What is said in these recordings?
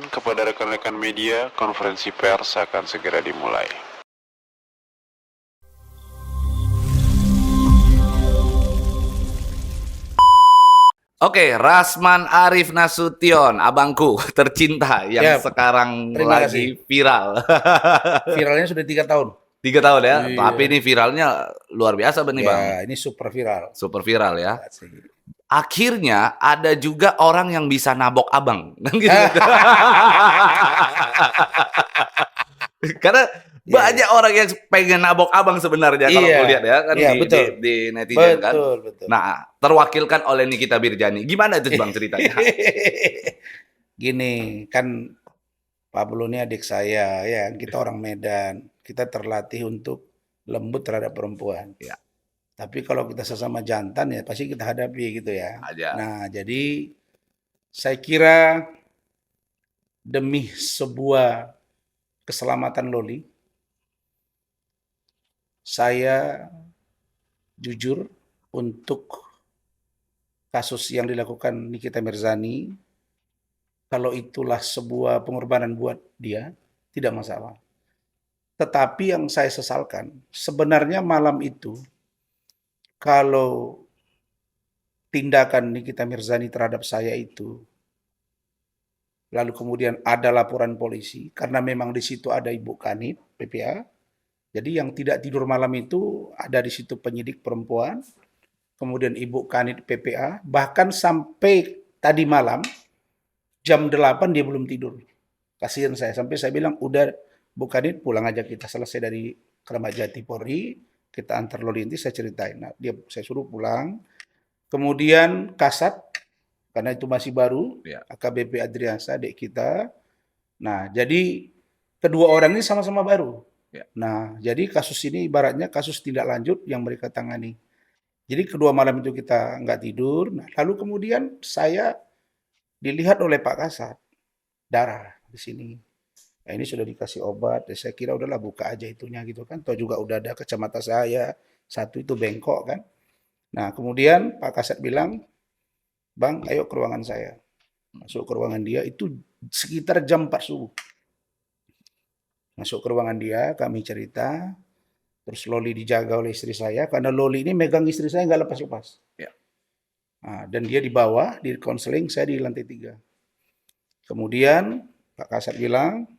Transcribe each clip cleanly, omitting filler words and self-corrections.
Kepada rekan-rekan media, konferensi pers akan segera dimulai. Oke, Rasman Arif Nasution, abangku tercinta yang Ya, sekarang terima lagi kasih. viral. Viralnya sudah 3 tahun. 3 tahun ya, tapi Iya. ini viralnya luar biasa nih Bang. Ya, ini super viral. Super viral ya. Asik. Akhirnya ada juga orang yang bisa nabok abang. Gitu. Karena banyak orang yang pengen nabok abang sebenarnya kalau Iya, aku lihat ya kan iya, di, betul. di netizen kan. Betul. Nah, terwakilkan oleh Nikita Mirjani. Gimana itu Bang ceritanya? Gini, kan Pablo ini adik saya, ya kita orang Medan, kita terlatih untuk lembut terhadap perempuan. Ya, Tapi kalau kita sesama jantan ya pasti kita hadapi gitu ya. aja. Nah, jadi saya kira demi sebuah keselamatan Loli, saya jujur untuk kasus yang dilakukan Nikita Mirzani, kalau itulah sebuah pengorbanan buat dia, tidak masalah. Tetapi yang saya sesalkan, sebenarnya malam itu, kalau tindakan Nikita Mirzani terhadap saya itu, lalu kemudian ada laporan polisi, karena memang di situ ada Ibu Kanit, PPA, jadi yang tidak tidur malam itu ada di situ penyidik perempuan, kemudian Ibu Kanit PPA, bahkan sampai tadi malam, jam 8 dia belum tidur. Kasihan saya, sampai saya bilang, udah Bu Kanit pulang aja, kita selesai dari Kramat Jati Polri, kita antar Loli inti, saya ceritain. Nah, saya suruh pulang. Kemudian Kasat, karena itu masih baru, Ya. AKBP Adriansa, adik kita. Nah, jadi kedua orang ini sama-sama baru. Ya. Nah, jadi kasus ini ibaratnya kasus tindak lanjut yang mereka tangani. Jadi kedua malam itu kita nggak tidur. Nah, lalu kemudian saya dilihat oleh Pak Kasat, darah di sini. Nah, ini sudah dikasih obat, ya saya kira udahlah buka aja itunya gitu kan. Toh juga udah ada kacamata saya, satu itu bengkok kan. Nah, kemudian Pak Kasat bilang, Bang, ayo ke ruangan saya. Masuk ke ruangan dia, itu sekitar jam 4 subuh. Masuk ke ruangan dia, kami cerita, terus Loli dijaga oleh istri saya, karena Loli ini megang istri saya nggak lepas-lepas. Ya. Nah, dan dia di bawah, di konseling, saya di lantai 3. Kemudian Pak Kasat bilang,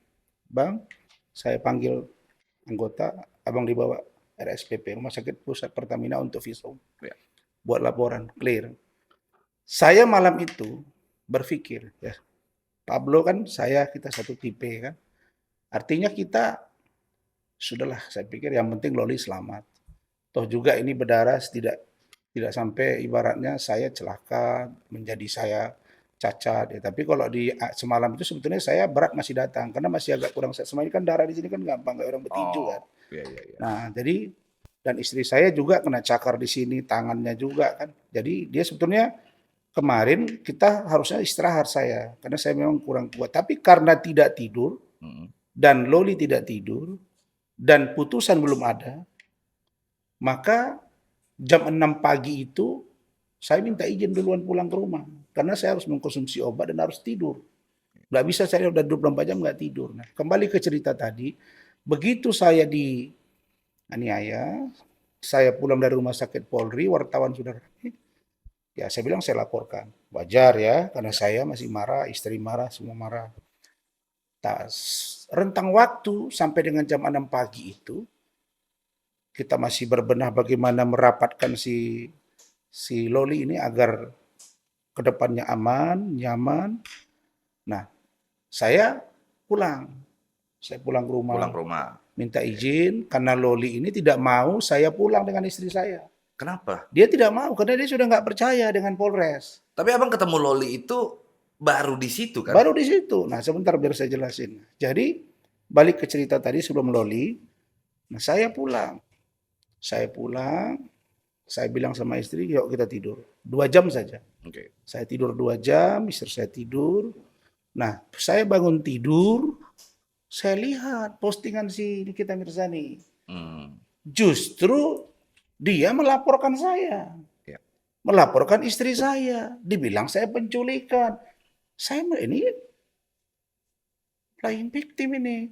Bang, saya panggil anggota, abang dibawa RSPP, Rumah Sakit Pusat Pertamina untuk visum. Ya. Buat laporan, clear. Saya malam itu berpikir, ya, Pablo kan saya, kita satu tipe kan. Artinya kita, sudahlah saya pikir yang penting Loli selamat. Toh juga ini berdarah, tidak sampai ibaratnya saya celaka, menjadi saya cacat. Ya. Tapi kalau di semalam itu sebetulnya saya berat masih datang, karena masih agak kurang sehat. Semalam kan darah di sini kan gampang, kayak orang bertinju kan. Iya. Nah, jadi dan istri saya juga kena cakar di sini, tangannya juga kan. Jadi dia sebetulnya kemarin kita harusnya istirahat saya, karena saya memang kurang kuat. Tapi karena tidak tidur, dan Loli tidak tidur, dan putusan belum ada, maka jam 6 pagi itu saya minta izin duluan pulang ke rumah. Karena saya harus mengkonsumsi obat dan harus tidur. Nggak bisa saya udah 24 jam nggak tidur. Nah, kembali ke cerita tadi, begitu saya dianiaya, saya pulang dari rumah sakit Polri, wartawan sudah ramai, ya saya bilang saya laporkan. Wajar ya, karena saya masih marah, istri marah, semua marah. Rentang waktu sampai dengan jam 6 pagi itu, kita masih berbenah bagaimana merapatkan si Loli ini agar kedepannya aman, nyaman. Nah, saya pulang. Saya pulang ke rumah. Pulang ke rumah. Minta izin, karena Loli ini tidak mau saya pulang dengan istri saya. Kenapa? Dia tidak mau, karena dia sudah nggak percaya dengan Polres. Tapi abang ketemu Loli itu baru di situ kan? Baru di situ. Nah, sebentar biar saya jelasin. Jadi, balik ke cerita tadi sebelum Loli, nah saya pulang. Saya pulang, saya bilang sama istri, yuk kita tidur. 2 jam saja. Oke. Saya tidur 2 jam, istri saya tidur. Nah, saya bangun tidur, saya lihat postingan si Nikita Mirzani. Justru dia melaporkan saya. Ya. Melaporkan istri saya. Dibilang saya penculikan. Saya ini playing victim ini.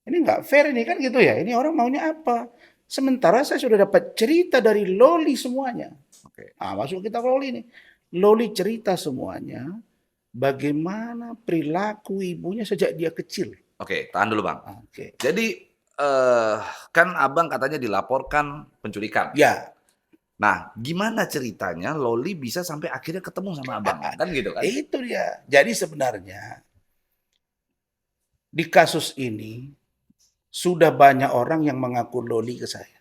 Ini nggak fair ini kan gitu ya. Ini orang maunya apa? Sementara saya sudah dapat cerita dari Loli semuanya. Oke. Ah, masuk kita ke Loli nih. Loli cerita semuanya bagaimana perilaku ibunya sejak dia kecil. Oke, tahan dulu Bang. Oke. Jadi kan Abang katanya dilaporkan penculikan. Ya, Nah, gimana ceritanya Loli bisa sampai akhirnya ketemu sama Abang? Kan gitu kan? itu dia. Jadi sebenarnya di kasus ini sudah banyak orang yang mengaku Loli ke saya.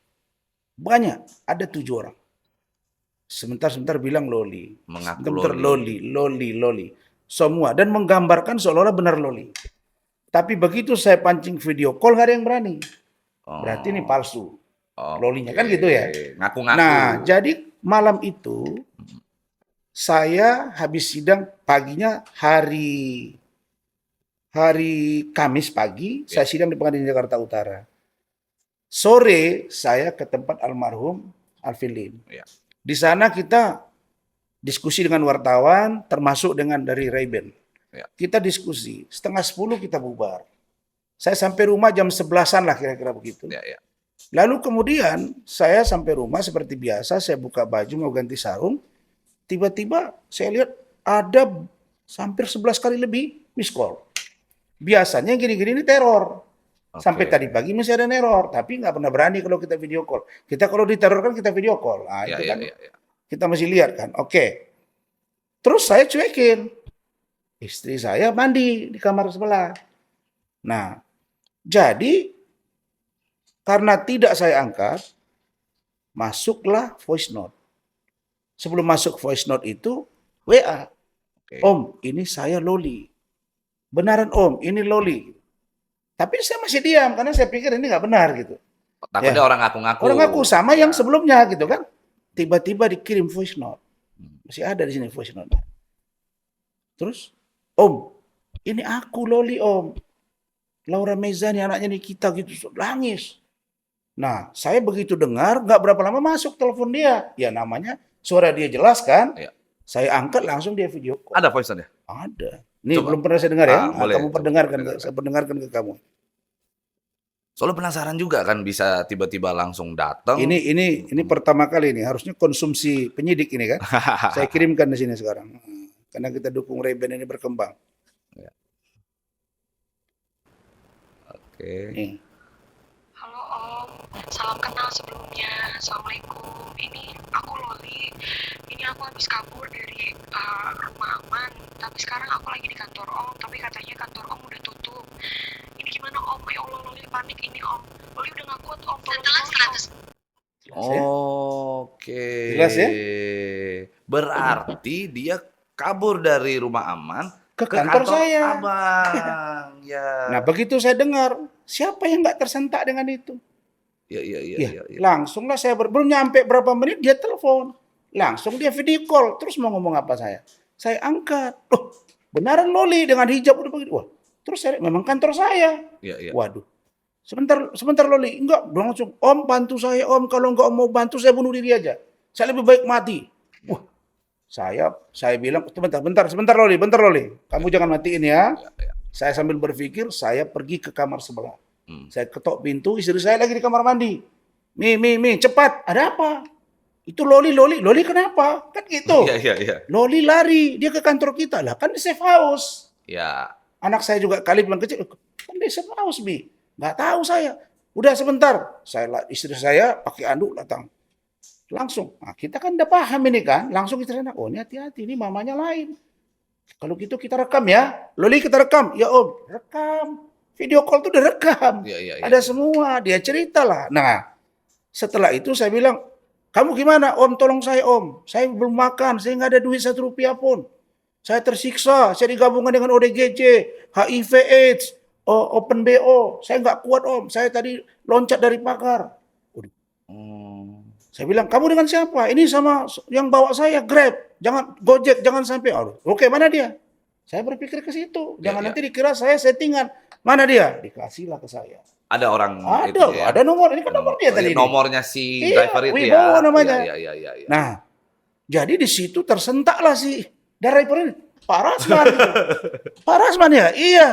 Banyak, ada 7 orang. Sebentar bilang Loli. Mengaku Sebentar Loli. Loli. Semua. Dan menggambarkan seolah-olah benar Loli. Tapi begitu saya pancing video call, nggak ada yang berani. Berarti ini palsu. Lolinya kan gitu ya. Ngaku-ngaku. Nah, jadi malam itu saya habis sidang paginya hari Kamis pagi, saya sidang di Pengadilan Jakarta Utara. Sore saya ke tempat almarhum Alvin Lim. Ya. Di sana kita diskusi dengan wartawan, termasuk dengan dari Rayben. Ya. Kita diskusi, 9:30 kita bubar. Saya sampai rumah jam 11-an lah kira-kira begitu. Ya, ya. Lalu kemudian saya sampai rumah seperti biasa, saya buka baju mau ganti sarung. Tiba-tiba saya lihat ada hampir 11 kali lebih miss call. Biasanya gini-gini ini teror. Oke. Sampai tadi pagi masih ada neror, tapi nggak pernah berani kalau kita video call. Kita kalau diteror kan kita video call. Nah, Ya, itu ya, kan ya, ya. kita masih lihat kan. Oke. Terus saya cuekin. Istri saya mandi di kamar sebelah. Nah, jadi karena tidak saya angkat, masuklah voice note. Sebelum masuk voice note itu, WA. Oke. Om, ini saya Loli. Benaran Om, ini Loli. Tapi saya masih diam, karena saya pikir ini nggak benar gitu. Takutnya Ya. orang ngaku-ngaku. Orang ngaku sama yang Ya. sebelumnya gitu kan. Tiba-tiba dikirim voice note. Masih ada di sini voice note. Terus, Om, ini aku Loli Om. Laura Mezani anaknya Nikita gitu, nangis. Nah, saya begitu dengar, nggak berapa lama masuk telepon dia. Ya namanya, suara dia jelas kan. Iya. Saya angkat langsung dia video call. Ada voice note-nya? Ada. Nih Coba. belum pernah saya dengar ya. Nah, Boleh. kamu Coba. perdengarkan, Dengarkan. saya perdengarkan ke kamu. Soalnya penasaran juga kan bisa tiba-tiba langsung datang. Ini pertama kali nih, harusnya konsumsi penyidik ini kan. Saya kirimkan di sini sekarang. Karena kita dukung Rayben ini berkembang. Oke. Nih. Halo Om, salam kenal sebelumnya. Assalamualaikum. Ini aku Loli. Ini aku habis kabur dari rumah aman. Tapi sekarang aku lagi di kantor Om. Tapi katanya kantor Om udah tutup. Ini gimana Om? Ya Allah, Loli panik ini Om. Loli udah gak kuat Om. Tolong Loli, Om. Oke. Jelas ya? Berarti dia kabur dari rumah aman Ke kantor saya. Abang. Ya. Nah begitu saya dengar, siapa yang nggak tersentak dengan itu? Ya, ya, ya, Ya, ya, ya. langsunglah saya belum nyampe berapa menit dia telepon. Langsung dia video call. Terus mau ngomong apa saya? Saya angkat. Loh, benaran Loli dengan hijab udah begitu. Wah, terus saya, memang kantor saya. Ya, ya. Waduh. Sebentar Loli. Enggak, langsung. Om bantu saya Om. Kalau enggak Om mau bantu saya bunuh diri aja. Saya lebih baik mati. Wah, saya bilang, sebentar Loli. Kamu jangan matiin ya. Ya, ya. Saya sambil berpikir, saya pergi ke kamar sebelah. Hmm. Saya ketok pintu, istri saya lagi di kamar mandi. Mi, cepat. Ada apa? Itu Loli kenapa? Kan gitu. Ya, ya, ya. Loli lari, dia ke kantor kita. Lah kan di safe house. Ya. Anak saya juga kali bilang kecil, kan di safe house, Bi. Nggak tahu saya. Udah sebentar. Istri saya pakai anduk datang. Langsung. Nah, kita kan udah paham ini kan. Langsung istri saya, oh ini hati-hati, ini mamanya lain. Kalau gitu kita rekam ya. Loli kita rekam. Ya Om, rekam. Video call tuh udah rekam. Ya, ya, ya. Ada semua. Dia cerita lah. Nah, setelah itu saya bilang, kamu gimana Om? Tolong saya Om. Saya belum makan. Saya nggak ada duit 1 rupiah pun. Saya tersiksa. Saya digabungkan dengan ODGJ, HIV AIDS, Open BO. Saya nggak kuat Om. Saya tadi loncat dari pagar. Saya bilang, kamu dengan siapa? Ini sama yang bawa saya, Grab. Jangan, Gojek, jangan sampai. Oke, mana dia? Saya berpikir ke situ. Jangan nanti dikira saya settingan. Mana dia? Dikasihlah ke saya. Ada orang itu Ada, ya. ada nomor. Ini kan nomor dia tadi. Nomornya si Iya, driver itu Wibowo ya. namanya. Iya, iya, iya, iya. Nah, jadi di situ tersentaklah si driver ini. Pak Rasman. Gitu. Pak Rasman ya? Iya.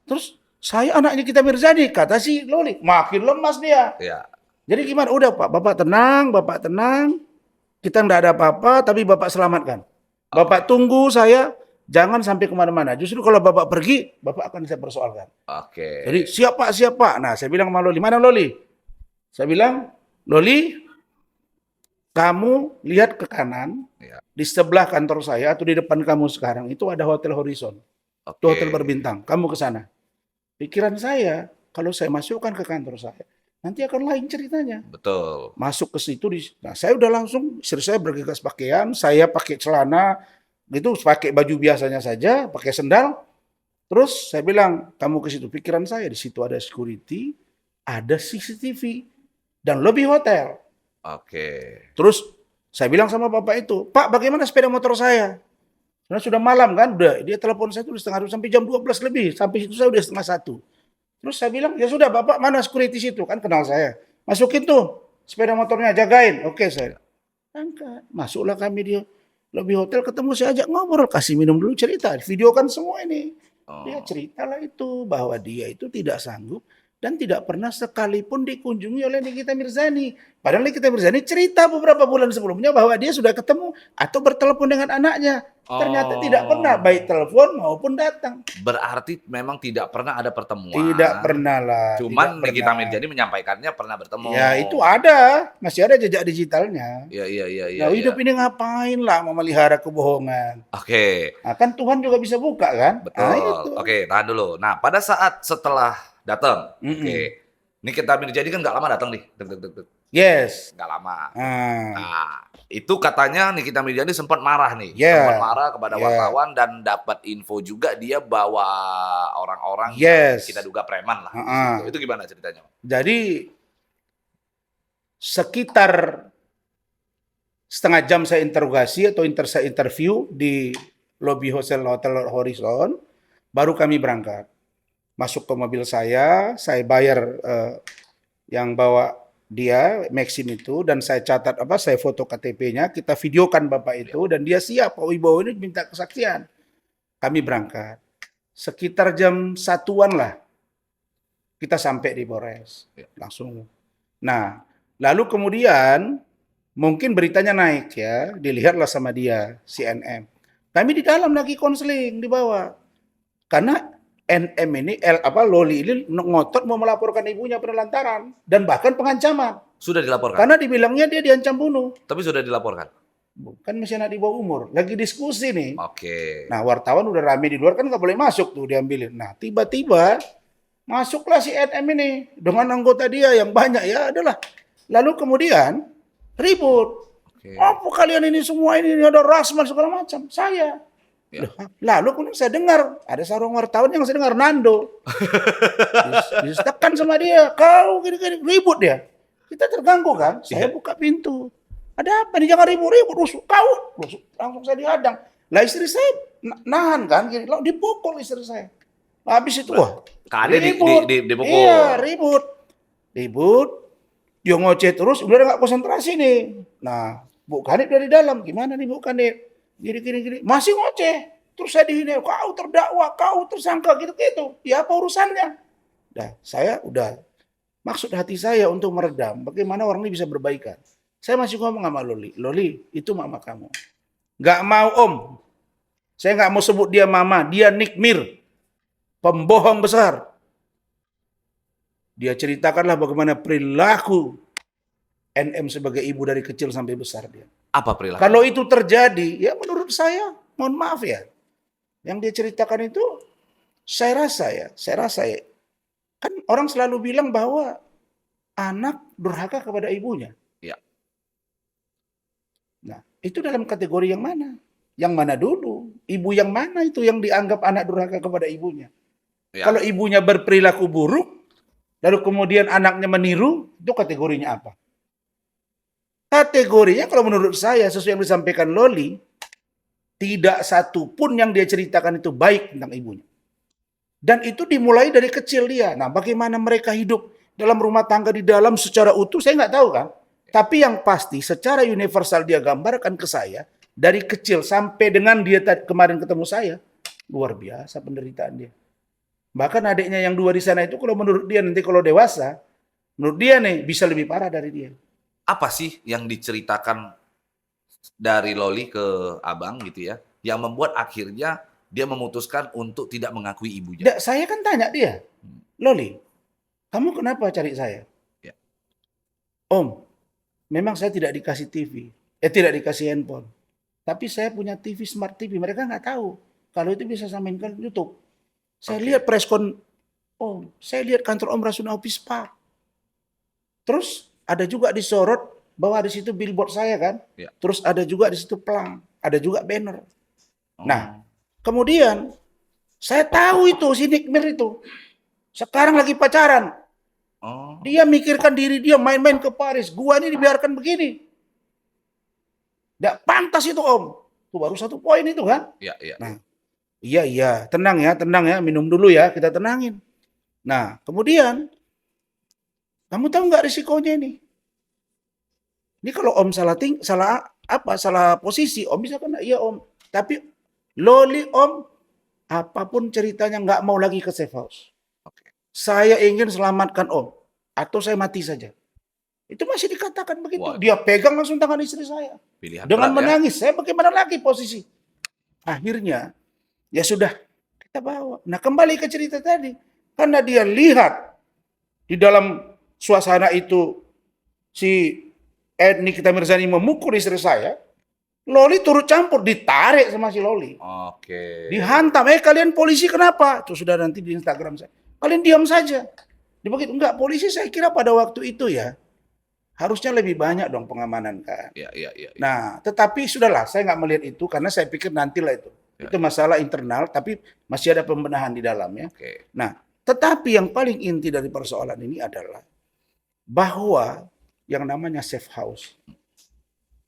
Terus Saya anaknya Nikita Mirzani, kata si Loli. Makin lemas dia. Ya. Jadi gimana? Udah Pak, Bapak tenang. Kita nggak ada apa-apa, tapi Bapak selamatkan. Bapak tunggu saya, jangan sampai kemana-mana. Justru kalau Bapak pergi, Bapak akan saya persoalkan. Oke. Jadi siap Pak. Nah saya bilang sama Loli, mana Loli? Saya bilang, Loli, kamu lihat ke kanan, Ya. di sebelah kantor saya atau di depan kamu sekarang itu ada Hotel Horizon. Itu Oke. hotel berbintang. Kamu ke sana. Pikiran saya, kalau saya masukkan ke kantor saya, nanti akan lain ceritanya. Betul. Masuk ke situ, nah saya udah langsung, istri saya bergegas pakaian, saya pakai celana, gitu, pakai baju biasanya saja, pakai sendal. Terus saya bilang, kamu ke situ. Pikiran saya, di situ ada security, ada CCTV, dan lobby hotel. Oke. Terus saya bilang sama bapak itu, Pak bagaimana sepeda motor saya? Karena sudah malam kan, udah dia telepon saya tuh setengah sampai jam 12 lebih, sampai situ saya udah setengah 1. Terus saya bilang, ya sudah Bapak mana security situ, kan kenal saya. Masukin tuh sepeda motornya, jagain. Oke saya angkat. Masuklah kami di lobby hotel, ketemu saya ajak ngobrol, kasih minum dulu, cerita. Videokan semua ini. Dia ceritalah itu, bahwa dia itu tidak sanggup dan tidak pernah sekalipun dikunjungi oleh Nikita Mirzani. Padahal Nikita Mirzani cerita beberapa bulan sebelumnya bahwa dia sudah ketemu atau bertelepon dengan anaknya. Ternyata tidak pernah, baik telepon maupun datang. Berarti memang tidak pernah ada pertemuan. Tidak pernah lah. Cuman tidak Nikita pernah. Mirzani menyampaikannya pernah bertemu. Ya itu ada, masih ada jejak digitalnya. Iya. Nah, hidup ini ngapain lah memelihara kebohongan. Oke. Nah, kan Tuhan juga bisa buka kan? Betul. Nah, itu. Oke, tahan dulu. Nah, pada saat setelah datang, oke. Nikita Mirzani kan nggak lama datang nih. Dek. Yes. Nggak lama. Ah. Nah, itu katanya Nikita Mirzani sempat marah nih. Yeah. Sempat marah kepada Yeah. wartawan dan dapat info juga dia bawa orang-orang Yes. yang kita duga preman lah. Ah. Itu gimana ceritanya? Jadi sekitar setengah jam saya interogasi atau saya interview di lobby Hotel Horizon, baru kami berangkat. Masuk ke mobil saya bayar yang bawa dia Maxim itu, dan saya catat saya foto KTP-nya, kita videokan bapak itu, dan dia siap, Pak Wibowo ini minta kesaksian. Kami berangkat. Sekitar jam 1-an lah kita sampai di Polres. Langsung. Nah, lalu kemudian mungkin beritanya naik ya, dilihatlah sama dia, CNN. Kami di dalam lagi konseling di bawah. Karena NM ini, Loli ini ngotot mau melaporkan ibunya penelantaran dan bahkan pengancaman. Sudah dilaporkan. Karena dibilangnya dia diancam bunuh. Tapi sudah dilaporkan. Bukan masih anak di bawah umur, lagi diskusi nih. Oke. Nah, wartawan udah rame di luar kan nggak boleh masuk tuh diambilin. Nah, tiba-tiba masuklah si NM ini dengan anggota dia yang banyak ya adalah. Lalu kemudian ribut. Oke. Apa kalian ini semua ini ada Rasman segala macam. Saya. Ya. Lalu kemudian saya dengar ada seorang wartawan yang saya dengar Nando. Ditekan sama dia, kau gini-gini, ribut dia. Kita terganggu kan? Saya buka pintu. Ada apa nih, jangan ribut-ribut, rusuk. Kau rusuk. Langsung saya dihadang. Lah istri saya nahan kan, gini, lalu dipukul istri saya. Habis itu wah, Kade ribut. dipukul. Iya, ribut. Dia ngoceh terus, udah nggak konsentrasi nih. Nah, Bu Kanit dari dalam, gimana nih Bu Kanit? Gini. Masih ngoceh. Terus saya dihina, kau terdakwa, kau tersangka, gitu-gitu. Ya apa urusannya? Nah, saya udah, maksud hati saya untuk meredam, bagaimana orang ini bisa berbaikan. Saya masih ngomong sama Loli, itu mama kamu. Nggak mau om. Saya nggak mau sebut dia mama, dia Nikmir. Pembohong besar. Dia ceritakanlah bagaimana perilaku NM sebagai ibu dari kecil sampai besar dia. Apa perilaku? Kalau itu terjadi, ya menurut saya, mohon maaf ya, yang dia ceritakan itu, saya rasa ya, kan orang selalu bilang bahwa anak durhaka kepada ibunya. Ya. Nah, itu dalam kategori yang mana? Yang mana dulu? Ibu yang mana itu yang dianggap anak durhaka kepada ibunya? Ya. Kalau ibunya berperilaku buruk, lalu kemudian anaknya meniru, itu kategorinya apa? Kategorinya kalau menurut saya, sesuai yang disampaikan Loli, tidak satu pun yang dia ceritakan itu baik tentang ibunya. Dan itu dimulai dari kecil dia. Nah, bagaimana mereka hidup dalam rumah tangga di dalam secara utuh, saya nggak tahu kan. Tapi yang pasti secara universal dia gambarkan ke saya, dari kecil sampai dengan dia kemarin ketemu saya, luar biasa penderitaan dia. Bahkan adiknya yang 2 di sana itu kalau menurut dia nanti kalau dewasa, menurut dia nih bisa lebih parah dari dia. Apa sih yang diceritakan dari Loli ke abang gitu ya, yang membuat akhirnya dia memutuskan untuk tidak mengakui ibunya? Saya kan tanya dia, Loli, kamu kenapa cari saya? Ya. Om, memang saya tidak dikasih TV, tidak dikasih handphone. Tapi saya punya TV, smart TV. Mereka nggak tahu kalau itu bisa samainkan YouTube. Saya Oke. lihat preskon Om, saya lihat kantor Om Rasuna Office Park. Terus ada juga disorot bahwa di situ billboard saya kan. Ya. Terus ada juga di situ pelang, ada juga banner. Oh. Nah, kemudian saya tahu itu si Nick Mir itu sekarang lagi pacaran. Oh. Dia mikirkan diri dia main-main ke Paris. Gua ini dibiarkan begini. Nggak pantas itu Om. Itu baru 1 poin itu kan. Ya, ya. Nah, iya, tenang ya, minum dulu ya, kita tenangin. Nah, kemudian, kamu tahu nggak risikonya ini? Ini kalau Om salah posisi, Om bisa kena, iya Om. Tapi Loli Om, apapun ceritanya nggak mau lagi ke safe house. Oke. Saya ingin selamatkan Om, atau saya mati saja. Itu masih dikatakan begitu. Waduh. Dia pegang langsung tangan istri saya. Pilihan Dengan berat ya. menangis, saya bagaimana lagi posisi? Akhirnya, ya sudah, kita bawa. Nah kembali ke cerita tadi. Karena dia lihat di dalam suasana itu si Nikita Mirzani memukul istri saya, Loli turut campur, ditarik sama si Loli. Oke. Dihantam, kalian polisi kenapa? Itu sudah nanti di Instagram saya. Kalian diam saja. Begitu, enggak, polisi saya kira pada waktu itu ya, harusnya lebih banyak dong pengamanan kan. Ya, ya, ya. Nah, tetapi sudahlah, saya nggak melihat itu karena saya pikir nantilah itu. Ya. Itu masalah internal, tapi masih ada pembenahan di dalamnya. Oke. Nah, tetapi yang paling inti dari persoalan ini adalah bahwa yang namanya safe house,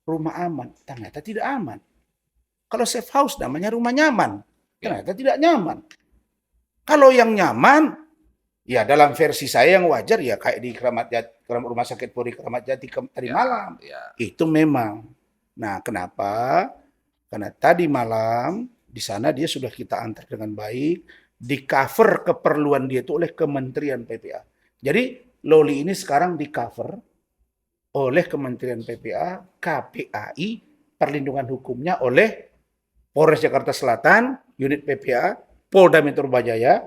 rumah aman, ternyata tidak aman. Kalau safe house namanya rumah nyaman, ternyata tidak nyaman. Kalau yang nyaman, ya dalam versi saya yang wajar ya kayak di Rumah Sakit Polri Kramat Jati tadi malam. Ya. Itu memang. Nah, kenapa? Karena tadi malam di sana dia sudah kita antar dengan baik, di cover keperluan dia itu oleh Kementerian PPA. Jadi Loli ini sekarang di cover oleh Kementerian PPA, KPAI, perlindungan hukumnya oleh Polres Jakarta Selatan, unit PPA, Polda Metro Jaya,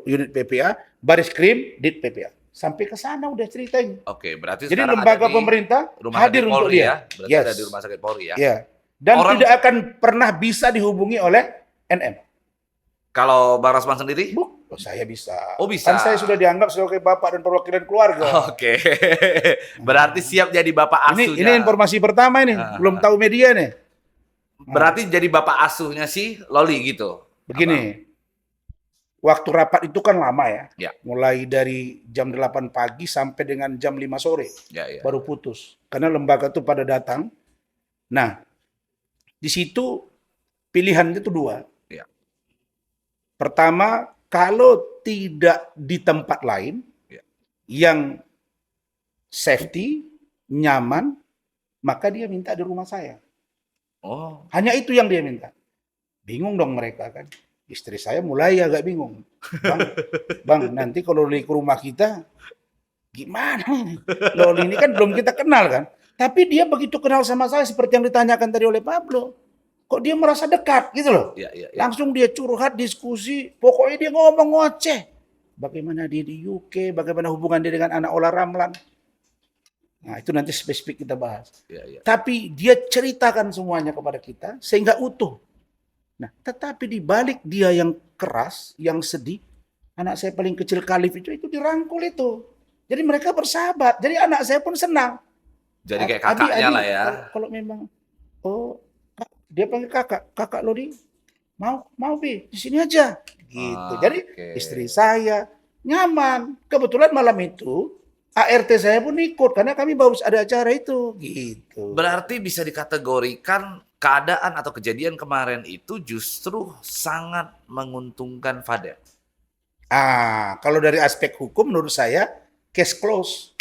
unit PPA, Baris Krim, Dit PPA. Sampai ke sana udah ceritain. Oke, berarti Jadi sekarang lembaga ada di pemerintah Rumah hadir Sakit untuk Polri dia. ya. Berarti Yes. ada di Rumah Sakit Polri ya. Ya. Dan tidak akan pernah bisa dihubungi oleh NM. Kalau Bang Rasman sendiri? Saya bisa. Oh, bisa. Kan saya sudah dianggap sebagai bapak dan perwakilan keluarga. Oke. Berarti siap jadi bapak asuhnya. Ini informasi pertama ini. Belum tahu media nih. Berarti jadi bapak asuhnya si Loli gitu. Begini. Waktu rapat itu kan lama ya. Ya. Mulai dari jam 8 pagi sampai dengan jam 5 sore. Ya, ya. Baru putus. Karena lembaga itu pada datang. Nah, di situ pilihannya itu 2. Ya. Pertama, kalau tidak di tempat lain yang safety, nyaman, maka dia minta di rumah saya. Oh. Hanya itu yang dia minta. Bingung dong mereka kan. Istri saya mulai agak bingung. Bang, nanti kalau Loli ke rumah kita, gimana ini? Loli ini kan belum kita kenal kan. Tapi dia begitu kenal sama saya seperti yang ditanyakan tadi oleh Pablo. Kok dia merasa dekat gitu loh. Ya, ya, ya. Langsung dia curhat, diskusi. Pokoknya dia ngomong ngoceh. Bagaimana dia di UK, bagaimana hubungan dia dengan anak Ola Ramlan. Nah itu nanti spesifik kita bahas. Ya, ya. Tapi dia ceritakan semuanya kepada kita sehingga utuh. Nah, tetapi di balik dia yang keras, yang sedih, anak saya paling kecil Khalif itu dirangkul itu. Jadi mereka bersahabat. Jadi anak saya pun senang. Jadi kayak kakaknya lah ya. Kalau memang, dia panggil kakak Lodi, mau Bi, di sini aja. Gitu. Jadi istri saya nyaman. Kebetulan malam itu ART saya pun ikut karena kami baru ada acara itu. Gitu. Berarti bisa dikategorikan keadaan atau kejadian kemarin itu justru sangat menguntungkan Fadel. Kalau dari aspek hukum menurut saya case close.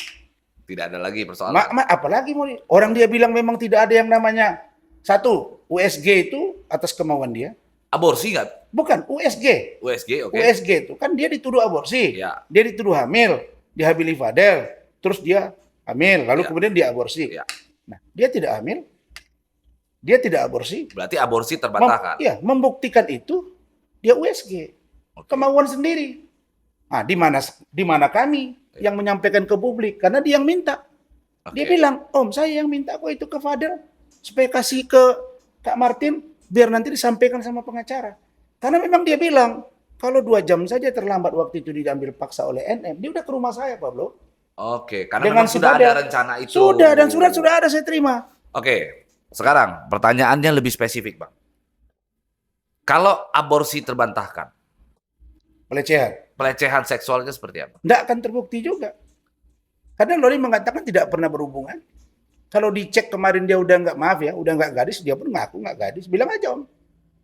Tidak ada lagi persoalan. Apalagi orang dia bilang memang tidak ada yang namanya satu USG itu atas kemauan dia. Aborsi nggak? Bukan, USG. USG, oke. USG itu kan dia dituduh aborsi. Ya. Dia dituduh hamil, dihamili Fadel, terus dia hamil, lalu Ya. kemudian dia aborsi. Ya. Nah, dia tidak hamil, dia tidak aborsi. Berarti aborsi terbantahkan. Iya, membuktikan itu dia USG. Oke. Kemauan sendiri. Nah, di mana kami yang menyampaikan ke publik karena dia yang minta. Dia Oke. bilang, "Om, saya yang minta kok itu ke Fadel supaya kasih ke Kak Martin biar nanti disampaikan sama pengacara." Karena memang dia bilang, kalau 2 jam saja terlambat waktu itu diambil paksa oleh NM, dia udah ke rumah saya, Pablo. Oke, karena Dengan memang sudah Fadel. ada rencana itu. Sudah, dan surat sudah ada saya terima. Oke, sekarang pertanyaannya lebih spesifik, Bang. Kalau aborsi terbantahkan, pelecehan seksualnya seperti apa? Tidak akan terbukti juga. Karena Loli mengatakan tidak pernah berhubungan. Kalau dicek kemarin dia udah nggak, maaf ya, udah nggak gadis, dia pun ngaku nggak gadis. Bilang aja, Om,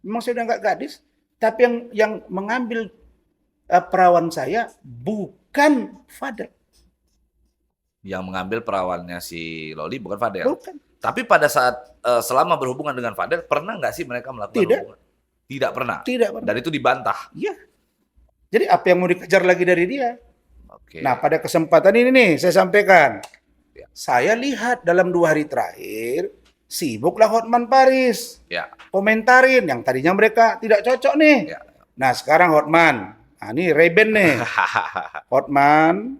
memang saya udah nggak gadis. Tapi yang mengambil perawan saya bukan Fadel. Yang mengambil perawannya si Loli bukan Fadel. Bukan. Tapi pada saat selama berhubungan dengan Fadel, pernah nggak sih mereka melakukan Tidak. hubungan? Tidak pernah. Tidak pernah. Dan itu dibantah. Iya. Jadi apa yang mau dikejar lagi dari dia? Oke. Nah, pada kesempatan ini nih saya sampaikan. Ya. Saya lihat dalam 2 hari terakhir sibuklah Hotman Paris Ya. komentarin yang tadinya mereka tidak cocok nih. Ya. Nah, sekarang Hotman. Nah, ini Reben nih. Hotman,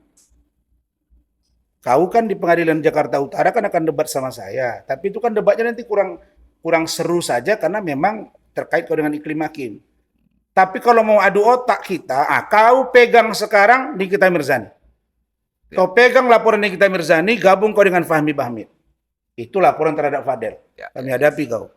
kau kan di Pengadilan Jakarta Utara kan akan debat sama saya. Tapi itu kan debatnya nanti kurang seru saja karena memang terkait dengan iklim hakim. Tapi kalau mau adu otak kita, kau pegang sekarang Nikita Mirzani. Kau pegang laporan Nikita Mirzani, gabung kau dengan Fahmi Bahmid. Itu laporan terhadap Fadel. Ya. Kami hadapi kau.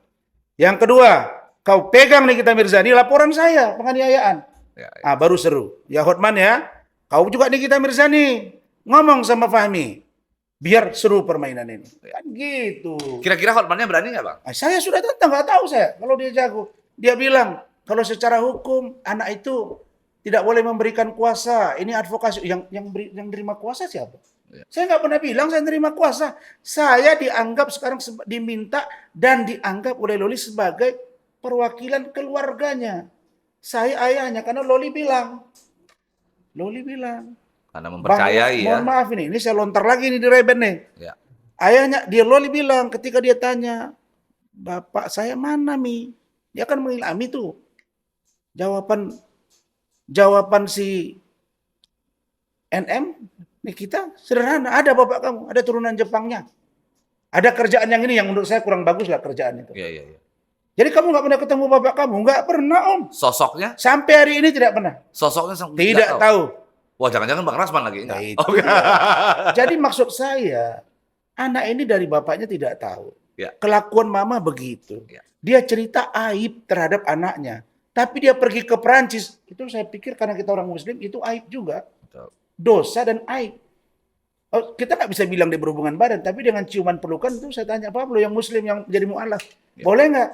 Yang kedua, kau pegang Nikita Mirzani, laporan saya, penganiayaan. Ya. Baru seru. Ya Hotman ya, kau juga Nikita Mirzani. Ngomong sama Fahmi. Biar seru permainan ini. Kan gitu. Kira-kira Hotman-nya berani nggak, Bang? Saya sudah tentang, nggak tahu saya. Kalau dia jago. Dia bilang, kalau secara hukum, anak itu tidak boleh memberikan kuasa. Ini advokasi. Yang terima kuasa siapa? Ya. Saya nggak pernah bilang saya terima kuasa. Saya dianggap sekarang diminta dan dianggap oleh Loli sebagai perwakilan keluarganya. Saya ayahnya, karena Loli bilang. Karena mempercayai ya. Mohon maaf ini saya lontar lagi nih di Reben nih. Ya. Ayahnya, Loli bilang ketika dia tanya, "Bapak saya mana, Mi?" Dia kan mengilami tuh. Jawaban si NM, Nikita, sederhana. Ada bapak kamu, ada turunan Jepangnya. Ada kerjaan yang ini yang menurut saya kurang bagus lah kerjaan itu. Iya. Jadi kamu nggak pernah ketemu bapak kamu? Nggak pernah, Om. Sosoknya? Sampai hari ini tidak pernah. Sosoknya Tidak tahu. Wah, jangan-jangan Bang Rasman lagi. Nah, Enggak. itu. Jadi maksud saya, anak ini dari bapaknya tidak tahu. Ya. Kelakuan mama begitu. Ya. Dia cerita aib terhadap anaknya. Tapi dia pergi ke Perancis. Itu saya pikir karena kita orang Muslim, itu aib juga. Betul. Dosa dan aib. Kita nggak bisa bilang dia berhubungan badan. Tapi dengan ciuman pelukan itu saya tanya, Pablo yang Muslim yang jadi mu'alaf. Ya. Boleh nggak?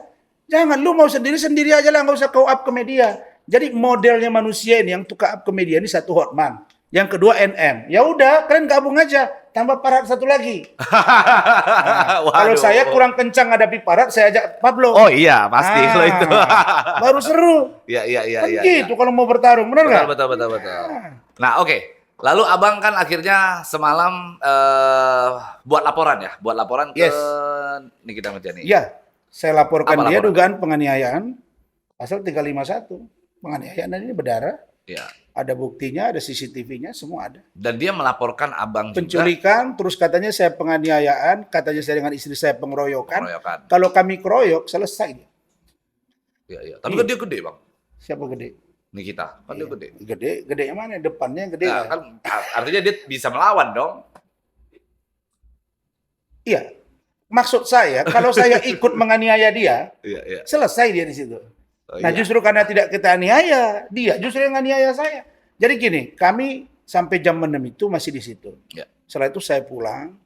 Jangan, lu mau sendiri-sendiri aja lah. Nggak usah kau up ke media. Jadi modelnya manusia ini yang tukar up ke media ini satu Hotman. Yang kedua NM. Ya udah, kalian gabung aja. Tambah Parat satu lagi. Nah, kalau saya kurang kencang hadapi Parat, saya ajak Pablo. Oh iya, pasti kalau itu. Baru seru. Iya. Kan gitu kalau mau bertarung, benar nggak? Betul. Nah, oke. Lalu Abang kan akhirnya semalam buat laporan ke Yes. Nikita Mirzani. Iya, saya laporkan Apa dia laporan? dugaan penganiayaan pasal 351. Penganiayaan ini berdarah. Iya. Ada buktinya, ada CCTV-nya, semua ada. Dan dia melaporkan Abang juga Penculikan, terus katanya saya penganiayaan, katanya saya dengan istri saya pengeroyokan. pengeroyokan. Kalau kami keroyok, selesai dia. Iya. Tapi kan dia gede, Bang. Siapa gede? Nikita. Kan dia gede. Gede yang mana? Depannya gede. Nah, ya? kan artinya dia bisa melawan dong. Iya. Maksud saya, kalau saya ikut menganiaya dia, Iya. selesai dia di situ. Oh, Nah, iya. justru karena tidak kita aniaya, dia justru yang aniaya saya. Jadi gini, kami sampai jam 6 itu masih di situ. Ya. Setelah itu saya pulang.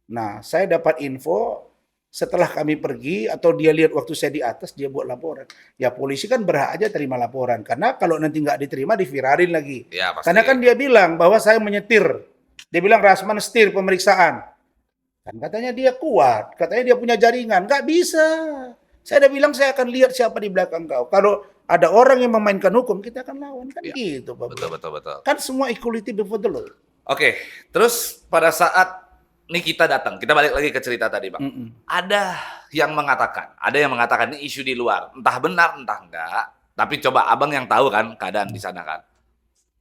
Nah, saya dapat info setelah kami pergi atau dia lihat waktu saya di atas, dia buat laporan. Ya polisi kan berhak aja terima laporan. Karena kalau nanti nggak diterima, diviralin lagi. Ya, pasti. Karena kan dia bilang bahwa saya menyetir. Dia bilang Rasman setir pemeriksaan. Kan katanya dia kuat, katanya dia punya jaringan. Nggak bisa. Saya udah bilang saya akan lihat siapa di belakang kau. Kalau ada orang yang memainkan hukum, kita akan lawan. Kan Ya, gitu, Pak Bro. betul. Kan semua equality before the law. Oke, terus pada saat Nikita datang, kita balik lagi ke cerita tadi, Bang. Ada yang mengatakan ini isu di luar, entah benar entah enggak. Tapi coba Abang yang tahu kan keadaan di sana kan.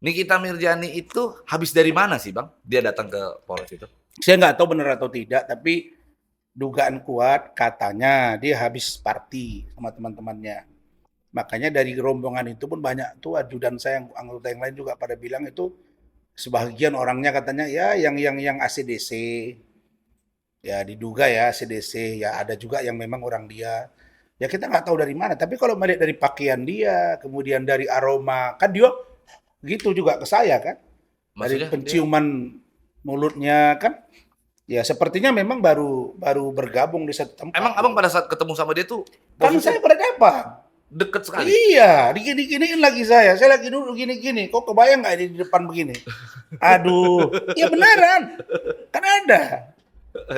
Nikita Mirzani itu habis dari mana sih, Bang? Dia datang ke Polres itu. Saya nggak tahu benar atau tidak, tapi dugaan kuat katanya dia habis party sama teman-temannya. Makanya dari rombongan itu pun banyak tuh ajudan saya, anggota yang lain juga pada bilang itu sebagian orangnya katanya ya yang ACDC, ya diduga ya ACDC, ya ada juga yang memang orang dia. Ya kita nggak tahu dari mana. Tapi kalau melihat dari pakaian dia, kemudian dari aroma, kan dia gitu juga ke saya kan. Dari Maksudnya penciuman mulutnya kan. Ya sepertinya memang baru bergabung di satu tempat. emang Abang pada saat ketemu sama dia tuh Kan saya berhadapan. deket sekali. Iya, digini-giniin lagi saya. Saya lagi duduk gini-gini. Kok kebayang nggak ini di depan begini? Aduh, ya beneran. Kan ada.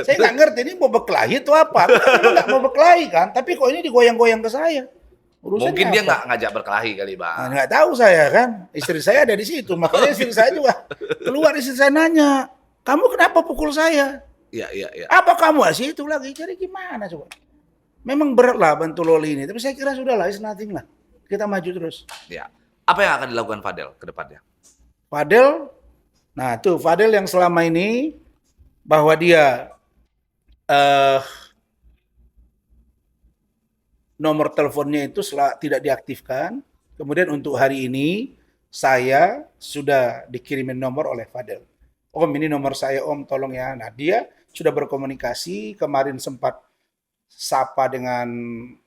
Saya nggak ngerti ini mau berkelahi atau apa. Kan nggak mau berkelahi kan. Tapi kok ini digoyang-goyang ke saya. Urusannya Mungkin dia apa? nggak ngajak berkelahi kali, Bang. Nah, nggak tahu saya kan. Istri saya ada di situ. Makanya istri saya juga keluar, istri saya nanya, kamu kenapa pukul saya? Iya. Apa kamu sih itu lagi? Jadi gimana coba? Memang berat lah bantu Loli ini. Tapi saya kira sudah lah, it's nothing lah. Kita maju terus. Ya. Apa yang akan dilakukan Fadel ke depannya? Fadel, nah tuh Fadel yang selama ini bahwa dia nomor teleponnya itu tidak diaktifkan. Kemudian untuk hari ini saya sudah dikirimin nomor oleh Fadel. Om ini nomor saya Om, tolong ya. Nah dia sudah berkomunikasi, kemarin sempat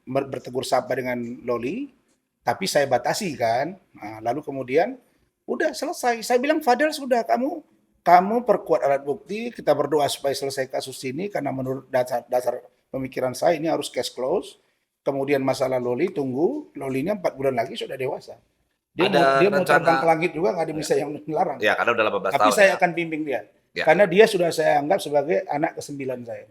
bertegur sapa dengan Loli, tapi saya batasi kan. Nah, lalu kemudian udah selesai. Saya bilang Fadel sudah kamu perkuat alat bukti, kita berdoa supaya selesai kasus ini karena menurut dasar pemikiran saya ini harus case close. Kemudian masalah Loli tunggu, Lolinya 4 bulan lagi sudah dewasa. Dia mau terbang ke langit juga nggak ada bisa yang melarang. Ya, karena udah 18 Tapi tahun. saya Ya. akan bimbing dia. Ya. Karena dia sudah saya anggap sebagai anak ke-9 saya.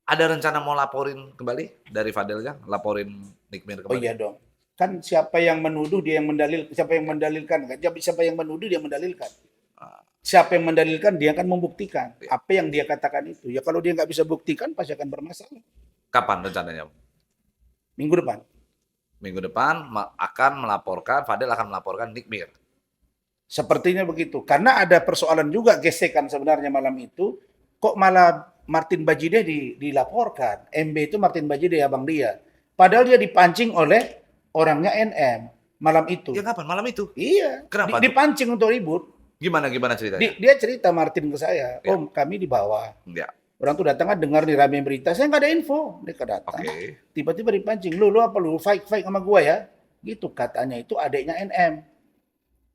Ada rencana mau laporin kembali dari Fadelnya, laporin Nikmir Oh kembali? iya dong. Kan siapa yang menuduh dia yang siapa yang mendalilkan kan? Siapa yang menuduh dia mendalilkan. Siapa yang mendalilkan dia akan membuktikan apa yang dia katakan itu. Ya kalau dia nggak bisa buktikan pasti akan bermasalah. Kapan rencananya? Minggu depan. Minggu depan akan melaporkan, Fadel akan melaporkan Nikmir. Sepertinya begitu. Karena ada persoalan juga gesekan sebenarnya malam itu. Kok malah Martin Bajide dilaporkan. MB itu Martin Bajide abang dia. Padahal dia dipancing oleh orangnya NM malam itu. Ya kapan? Malam itu? Iya. Kenapa? Dipancing untuk ribut. Gimana ceritanya? Dia cerita Martin ke saya, Ya. Om kami di bawah. Ya. Orang tuh datang kan dengar nih rame berita, saya nggak ada info. Dia datang, Oke. tiba-tiba dipancing. Lu apa lu fight sama gua ya? Gitu katanya itu adiknya NM.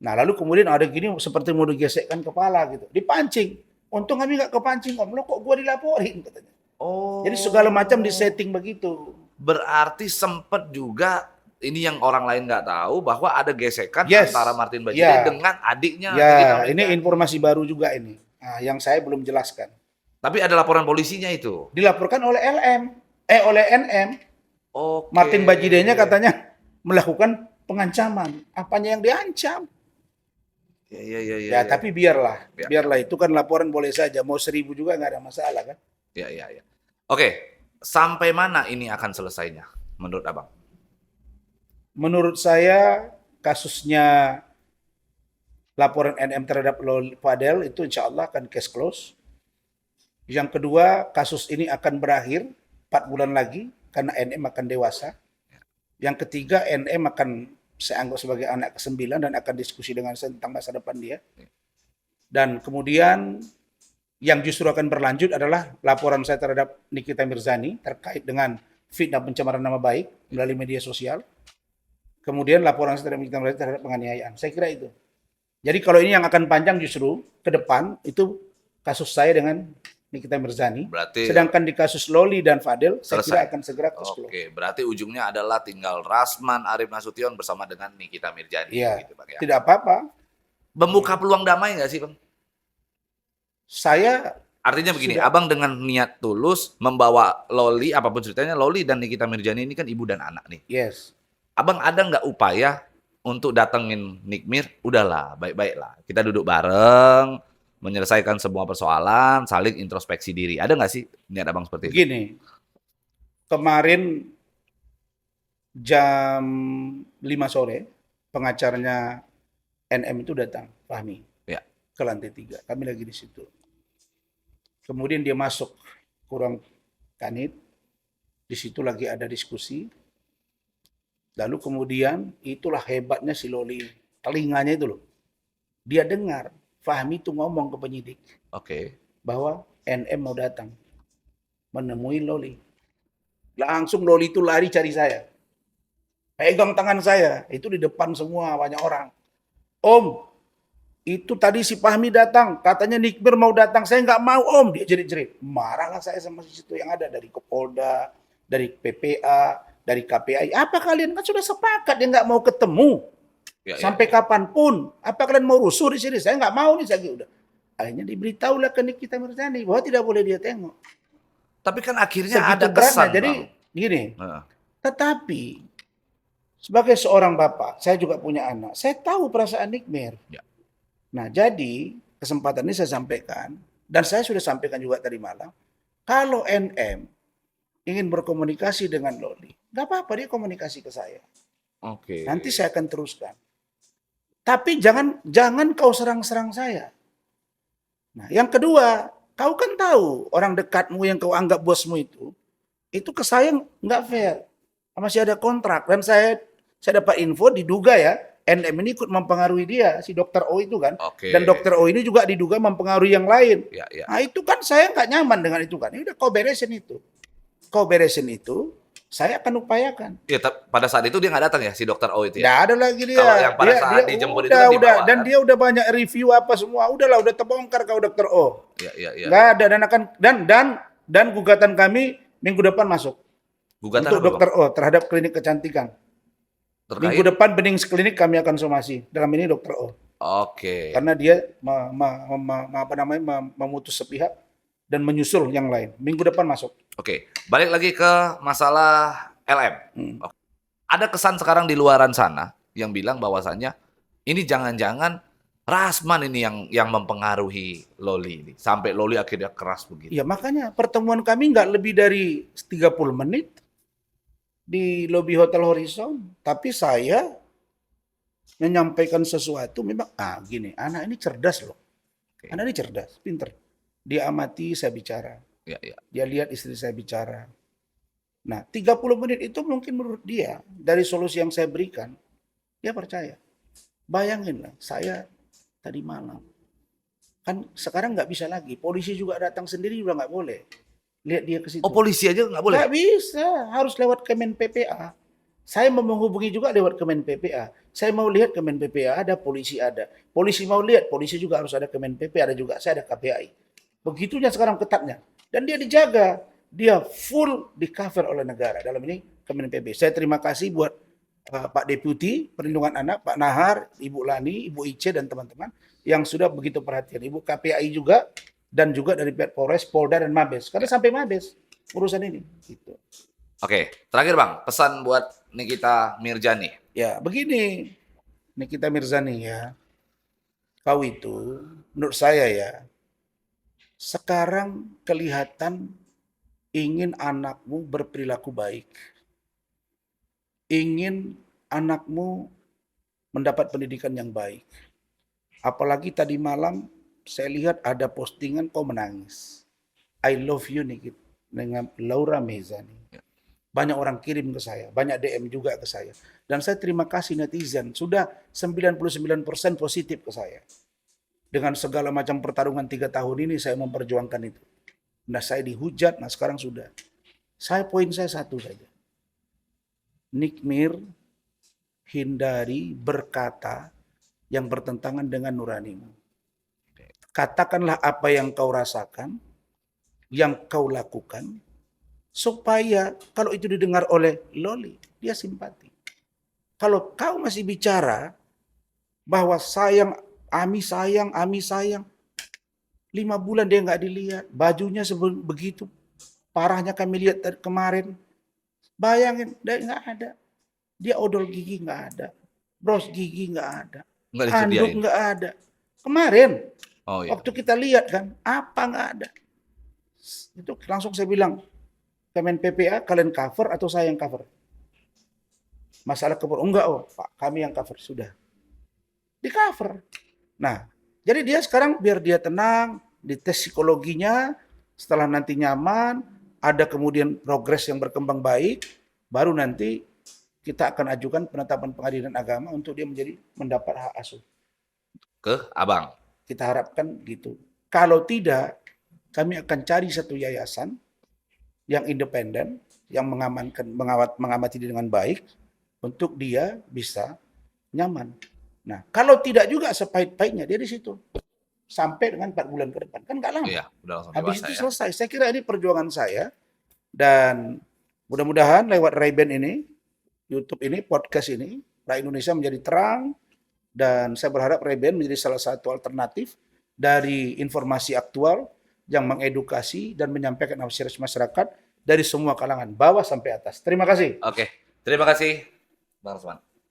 Nah lalu kemudian ada gini seperti mau digesekkan kepala gitu. Dipancing. Untung kami nggak kepancing Om. Lo kok gua dilaporin katanya. Oh. Jadi segala macam disetting begitu. Berarti sempet juga ini yang orang lain nggak tahu bahwa ada gesekan Yes. antara Martin Bajide Ya. dengan adiknya. Ya Nikita ini Mirzani. informasi baru juga ini. Nah, yang saya belum jelaskan. Tapi ada laporan polisinya itu. Dilaporkan oleh oleh NM. Oke. Martin Bajidenya katanya melakukan pengancaman. Apanya yang diancam? Ya. Tapi biarlah. Ya. Biarlah itu kan laporan boleh saja. Mau 1000 juga nggak ada masalah kan. Ya. Oke, sampai mana ini akan selesainya menurut Abang? Menurut saya kasusnya laporan NM terhadap Fadel itu insya Allah akan case close. Yang kedua, kasus ini akan berakhir 4 bulan lagi karena NM akan dewasa. Yang ketiga, NM akan saya anggap sebagai anak ke-9 dan akan diskusi dengan saya tentang masa depan dia. Dan kemudian yang justru akan berlanjut adalah laporan saya terhadap Nikita Mirzani terkait dengan fitnah pencemaran nama baik melalui media sosial. Kemudian laporan saya terhadap Nikita Mirzani terhadap penganiayaan. Saya kira itu. Jadi kalau ini yang akan panjang justru ke depan itu kasus saya dengan Nikita Mirzani. Berarti Sedangkan di kasus Loli dan Fadel saya kira selesai. akan segera close. Oke, berarti ujungnya adalah tinggal Rasman Arif Nasution bersama dengan Nikita Mirzani. Iya. Gitu, Bang, ya. Tidak apa-apa. Membuka peluang damai nggak sih, Bang? Saya Artinya begini, Sudah. abang dengan niat tulus membawa Loli, apapun ceritanya, Loli dan Nikita Mirzani ini kan ibu dan anak nih. Yes. Abang ada nggak upaya untuk datengin Nikmir? Udahlah, baik-baik lah. Kita duduk bareng, menyelesaikan semua persoalan, saling introspeksi diri. Ada nggak sih niat abang seperti itu? Begini, kemarin jam 5 sore, pengacaranya NM itu datang, Fahmi, Ya. ke lantai 3. Kami lagi di situ. Kemudian dia masuk ke ruang kanit, di situ lagi ada diskusi. Lalu kemudian itulah hebatnya si Loli, telinganya itu loh. Dia dengar Fahmi itu ngomong ke penyidik Oke. bahwa NM mau datang menemui Loli. Langsung Loli itu lari cari saya. Pegang tangan saya, itu di depan semua banyak orang. Om, itu tadi si Fahmi datang, katanya Nikmir mau datang, saya nggak mau om, dia jerit-jerit. Marahlah saya sama si situ yang ada, dari Kapolda, dari PPA, dari KPI. Apa kalian kan sudah sepakat dia nggak mau ketemu. Ya, Sampai kapanpun, apa kalian mau rusuh di sini? Saya nggak mau nih, saya udah. Akhirnya diberitahulah ke Nikita Mirzani bahwa tidak boleh dia tengok. Tapi kan akhirnya Segitu ada beratnya. kesan, Jadi Bang. gini, Heeh. tetapi sebagai seorang bapak, saya juga punya anak. Saya tahu perasaan Nikmir. Ya. Nah, jadi kesempatan ini saya sampaikan, dan saya sudah sampaikan juga tadi malam, kalau NM ingin berkomunikasi dengan Loli, nggak apa-apa dia komunikasi ke saya. Oke. Nanti saya akan teruskan. Tapi jangan kau serang-serang saya. Nah, yang kedua, kau kan tahu orang dekatmu yang kau anggap bosmu itu ke saya nggak fair. Masih ada kontrak, dan saya dapat info diduga ya, NM ini ikut mempengaruhi dia, si dokter O itu kan. Oke. Dan dokter O ini juga diduga mempengaruhi yang lain. Ya, ya. Nah itu kan saya nggak nyaman dengan itu kan. Ya udah kau beresin itu. Kau beresin itu, saya akan upayakan. Ya, pada saat itu dia nggak datang ya, si dokter O itu ya? Nggak ada lagi dia. Kalau yang pada saat dijemput itu kan dibawa, Dan kan? dia udah banyak review apa semua. Udahlah, udah terbongkar kau dokter O. Ya, ya, ya. Nggak ada, dan gugatan kami minggu depan masuk. Gugatan Untuk apa, dokter O terhadap klinik kecantikan. Bang? Minggu Terkait? depan bening klinik kami akan somasi. Dalam ini dokter O. Oke. Karena dia memutus sepihak dan menyusul yang lain. Minggu depan masuk. Oke. Balik lagi ke masalah LM. Hmm. Oke. Ada kesan sekarang di luaran sana yang bilang bahwasannya ini jangan-jangan Rasman ini yang mempengaruhi Loli ini. Sampai Loli akhirnya keras begitu. Ya makanya pertemuan kami nggak lebih dari 30 menit di lobi Hotel Horizon. Tapi saya menyampaikan sesuatu memang, gini, anak ini cerdas loh. Oke. Anak ini cerdas, pinter. Dia amati saya bicara. Ya, ya. Dia lihat istri saya bicara. Nah, 30 menit itu mungkin menurut dia, dari solusi yang saya berikan, dia percaya. Bayanginlah, saya tadi malam. Kan sekarang nggak bisa lagi. Polisi juga datang sendiri juga nggak boleh. Lihat dia ke situ. Oh, polisi aja nggak boleh? Nggak bisa, harus lewat Kemen PPA. Saya mau menghubungi juga lewat Kemen PPA. Saya mau lihat Kemen PPA ada, polisi ada. Polisi mau lihat, polisi juga harus ada Kemen PPA, ada juga, saya ada KPI. Begitunya sekarang ketatnya. Dan dia dijaga. Dia full di cover oleh negara. Dalam ini Kemen PB. Saya terima kasih buat Pak Deputi Perlindungan Anak, Pak Nahar, Ibu Lani, Ibu Ice, dan teman-teman yang sudah begitu perhatian. Ibu KPI juga, dan juga dari pihak Polres, Polda, dan Mabes. Karena sampai Mabes urusan ini. Gitu. Oke, terakhir Bang, pesan buat Nikita Mirzani. Ya, begini. Nikita Mirzani ya. Kau itu, menurut saya ya, sekarang kelihatan ingin anakmu berperilaku baik. Ingin anakmu mendapat pendidikan yang baik. Apalagi tadi malam saya lihat ada postingan kau menangis. I love you Nikita dengan Laura Mirzani. Banyak orang kirim ke saya, banyak DM juga ke saya. Dan saya terima kasih netizen, sudah 99% positif ke saya. Dengan segala macam pertarungan 3 tahun ini saya memperjuangkan itu. Nah saya dihujat, nah sekarang sudah. Poin saya satu saja. Nikmir, hindari berkata yang bertentangan dengan nuranimu. Katakanlah apa yang kau rasakan, yang kau lakukan, supaya kalau itu didengar oleh Loli, dia simpati. Kalau kau masih bicara bahwa sayang, Ami sayang, 5 bulan dia nggak dilihat. Bajunya begitu parahnya kami lihat kemarin. Bayangin, dia nggak ada. Dia odol gigi nggak ada. Bros gigi nggak ada. Nggak Handuk disediain. nggak ada. Kemarin, Oh iya. waktu kita lihat kan, apa nggak ada. Itu langsung saya bilang, Kemen PPA kalian cover atau saya yang cover? Masalah cover, enggak Pak, kami yang cover, sudah. Di cover. Nah, jadi dia sekarang biar dia tenang, dites psikologinya, setelah nanti nyaman, ada kemudian progres yang berkembang baik, baru nanti kita akan ajukan penetapan pengadilan agama untuk dia mendapat hak asuh. Ke abang. Kita harapkan gitu. Kalau tidak, kami akan cari satu yayasan yang independen, yang mengamati dia dengan baik, untuk dia bisa nyaman. Nah, kalau tidak juga sepahit-pahitnya dia di situ. Sampai dengan 4 bulan ke depan. Kan nggak lama. Iya, udah langsung Habis dewasa itu ya. selesai. Saya kira ini perjuangan saya. Dan mudah-mudahan lewat Ray-Ban ini, YouTube ini, podcast ini, rakyat Indonesia menjadi terang. Dan saya berharap Ray-Ban menjadi salah satu alternatif dari informasi aktual yang mengedukasi dan menyampaikan aspirasi masyarakat dari semua kalangan, bawah sampai atas. Terima kasih. Oke, terima kasih Bang Rasman.